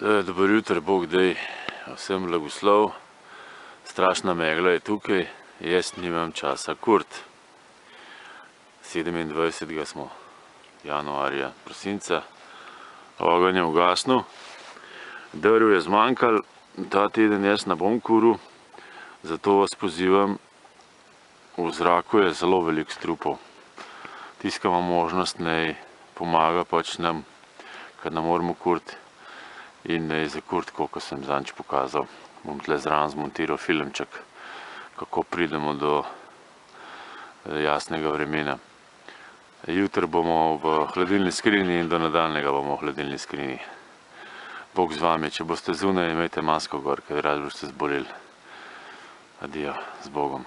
Dobro jutro, Bog daj, vsem blagoslov. Strašna megla je tukaj, jaz nimam časa kurt. 27. smo januarja, prosinca. Ogenj je ugasnil, drv je zmanjkalo, ta teden jaz ne bom kuril, zato vas pozivam, v zraku je zelo veliko strupov. Tisti, ki ima možnost, naj pomaga pač nam, ker ne moremo kuriti. In naj za kurt, kot sem zadnjič pokazal. Bom tle zraven zmontiral filmček, kako pridemo do jasnega vremena. Jutri bomo v hladilni skrinji in do nadaljnjega bomo v hladilni skrinji. Bog z vami, če boste zunaj, imejte masko gor, ker rad boste zboleli. Adijo, z Bogom.